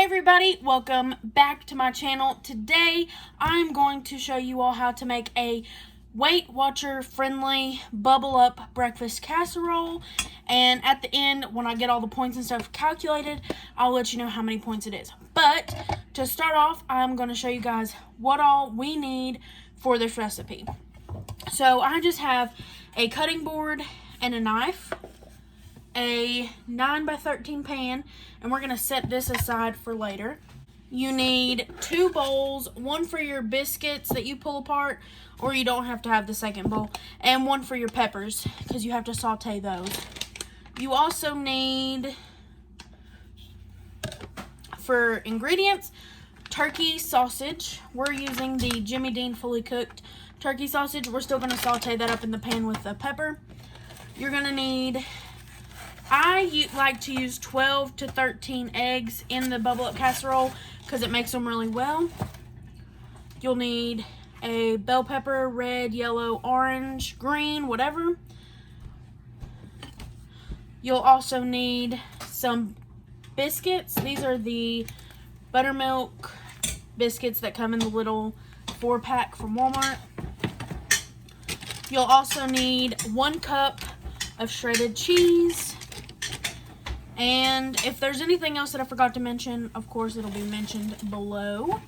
everybody, welcome back to my channel. Today I'm going to show you all how to make a Weight Watcher friendly bubble up breakfast casserole, and at the end when I get all the points and stuff calculated, I'll let you know how many points it is. But to start off, I'm going to show you guys what all we need for this recipe. So I just have a cutting board and a knife, a 9x13 pan, and we're going to set this aside for later. You need 2 bowls, one for your biscuits that you pull apart, or you don't have to have the second bowl, and one for your peppers because you have to saute those. You also need, for ingredients, turkey sausage. We're using the Jimmy Dean fully cooked turkey sausage. We're still going to saute that up in the pan with the pepper. You're going to need, I like to use 12 to 13 eggs in the bubble up casserole because it makes them really well. You'll need a bell pepper, red, yellow, orange, green, whatever. You'll also need some biscuits. These are the buttermilk biscuits that come in the little 4-pack from Walmart. You'll also need 1 cup of shredded cheese. And if there's anything else that I forgot to mention, of course it'll be mentioned below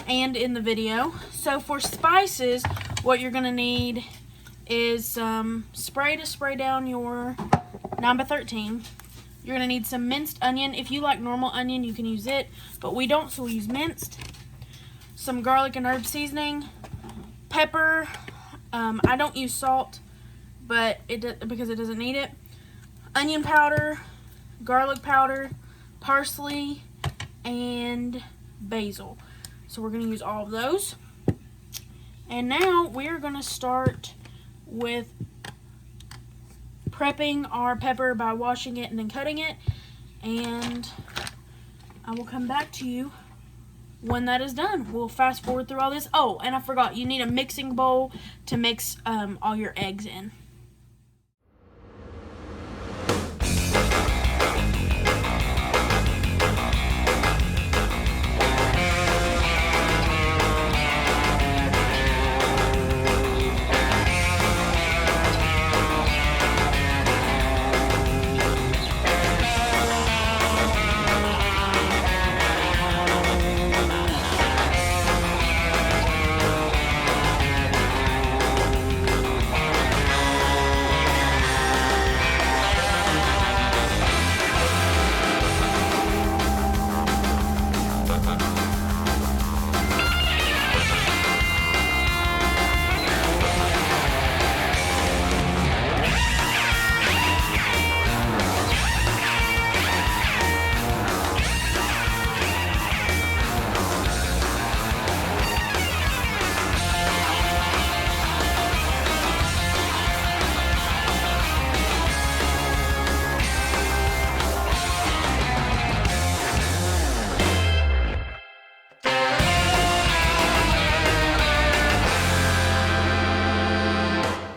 and in the video. So for spices, what you're going to need is some spray to spray down your 9x13. You're going to need some minced onion. If you like normal onion, you can use it, but we don't, so we use minced. Some garlic and herb seasoning, pepper. I don't use salt, but because it doesn't need it. Onion powder, garlic powder, parsley, and basil. So we're going to use all of those. And now we're going to start with prepping our pepper by washing it and then cutting it. And I will come back to you when that is done. We'll fast forward through all this. Oh, and I forgot, you need a mixing bowl to mix all your eggs in.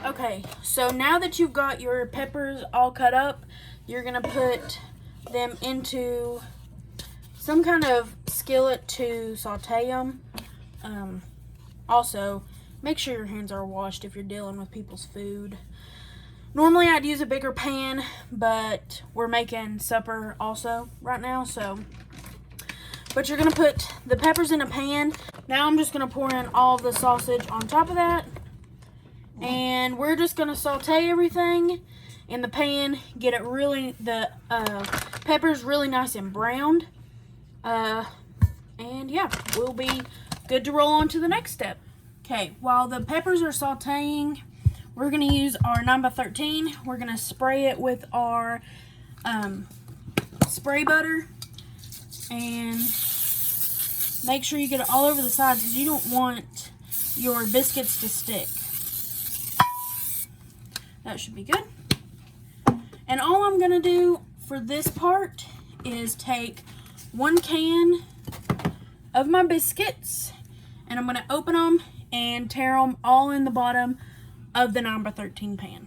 Okay, so now that you've got your peppers all cut up, you're going to put them into some kind of skillet to saute them. Also, make sure your hands are washed if you're dealing with people's food. Normally I'd use a bigger pan, but we're making supper also right now, so. But you're going to put the peppers in a pan. Now I'm just going to pour in all of the sausage on top of that. And we're just going to saute everything in the pan, get it really, the peppers really nice and browned. And yeah, we'll be good to roll on to the next step. Okay, while the peppers are sauteing, we're going to use our 9x13. We're going to spray it with our spray butter. And make sure you get it all over the sides because you don't want your biscuits to stick. That should be good. And all I'm going to do for this part is take 1 can of my biscuits, and I'm going to open them and tear them all in the bottom of the 9x13 pan.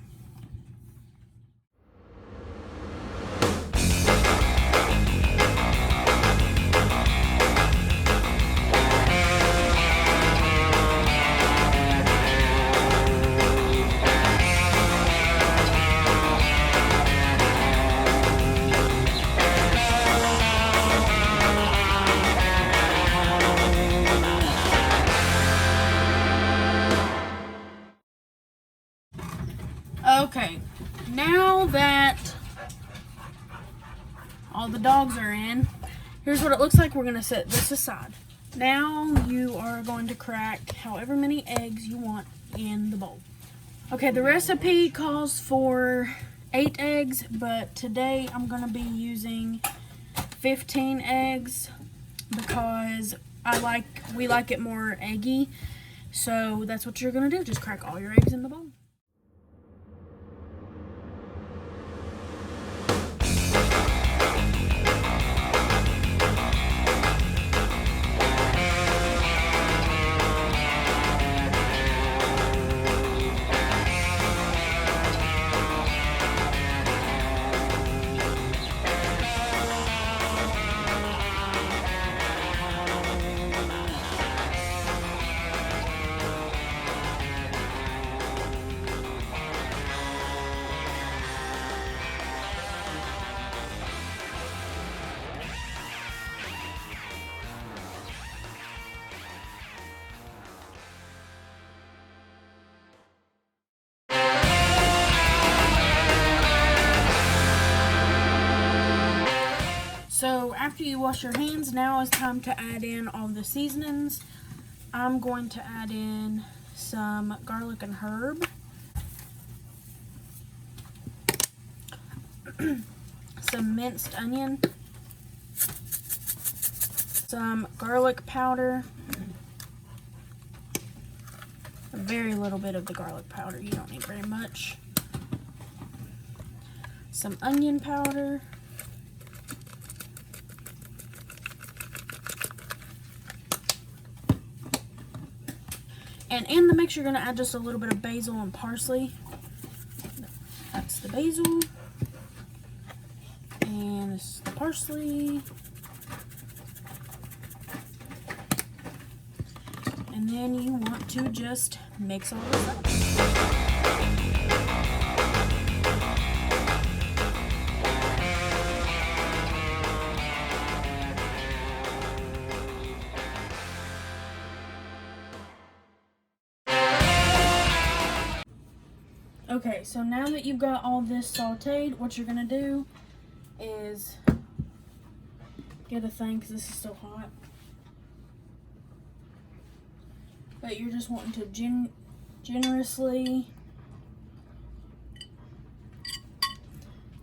the dogs are in. Here's what it looks like. We're going to set this aside. Now you are going to crack however many eggs you want in the bowl. Okay, the recipe calls for 8 eggs, but today I'm going to be using 15 eggs because we like it more eggy. So that's what you're going to do. Just crack all your eggs in the bowl. So after you wash your hands, now it's time to add in all the seasonings. I'm going to add in some garlic and herb, some minced onion, some garlic powder, a very little bit of the garlic powder, you don't need very much, some onion powder, and in the mix, you're going to add just a little bit of basil and parsley. That's the basil. And this is the parsley. And then you want to just mix all this up. Okay, so now that you've got all this sauteed, what you're going to do is get a thing, because this is so hot. But you're just wanting to generously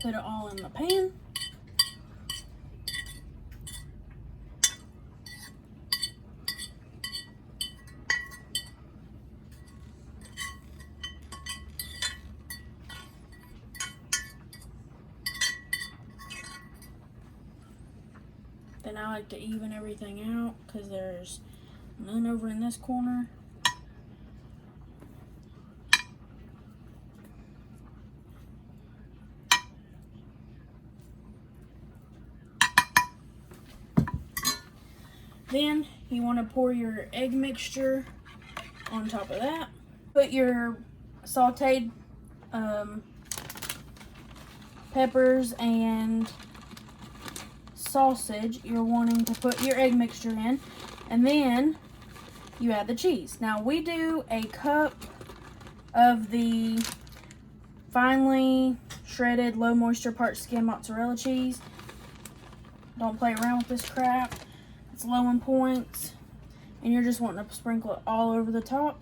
put it all in the pan. Then I like to even everything out because there's none over in this corner. Then you want to pour your egg mixture on top of that. Put your sauteed peppers and sausage you're wanting to put your egg mixture in, and then you add the cheese. Now we do a cup of the finely shredded low moisture part skim mozzarella cheese. Don't play around with this crap. It's low in points, and you're just wanting to sprinkle it all over the top.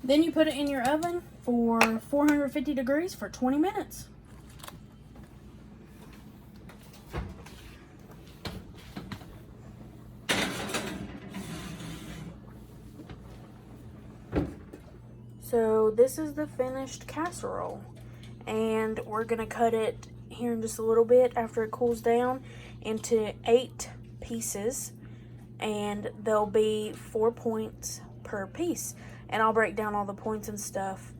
Then you put it in your oven for 450 degrees for 20 minutes. So this is the finished casserole, and we're gonna cut it here in just a little bit after it cools down into 8 pieces, and there'll be 4 points per piece. And I'll break down all the points and stuff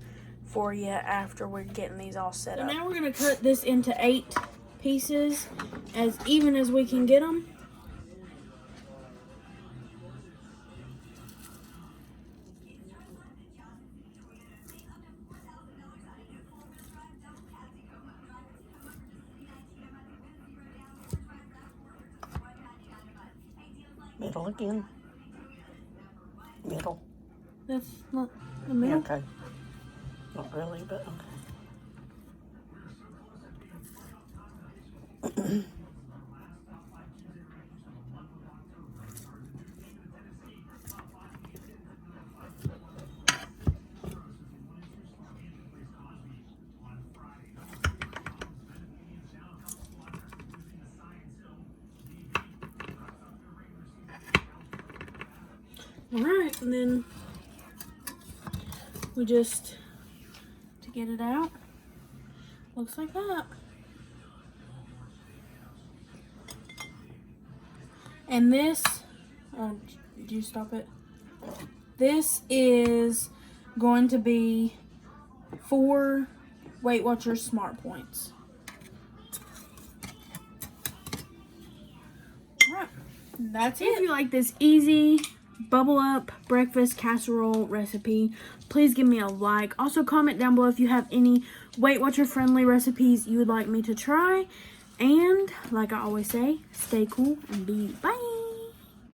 for you after we're getting these all set up. So now we're going to cut this into 8 pieces, as even as we can get them. Middle again. Middle. That's not the middle? Yeah, okay. Not really, but okay. Alright, and then we just, to get it out, looks like that. And this, did you stop it? This is going to be 4 Weight Watchers Smart Points. Alright, that's it. If you like this easy bubble up breakfast casserole recipe, please give me a like. Also comment down below if you have any Weight Watcher friendly recipes you would like me to try. And like I always say, stay cool and be bye.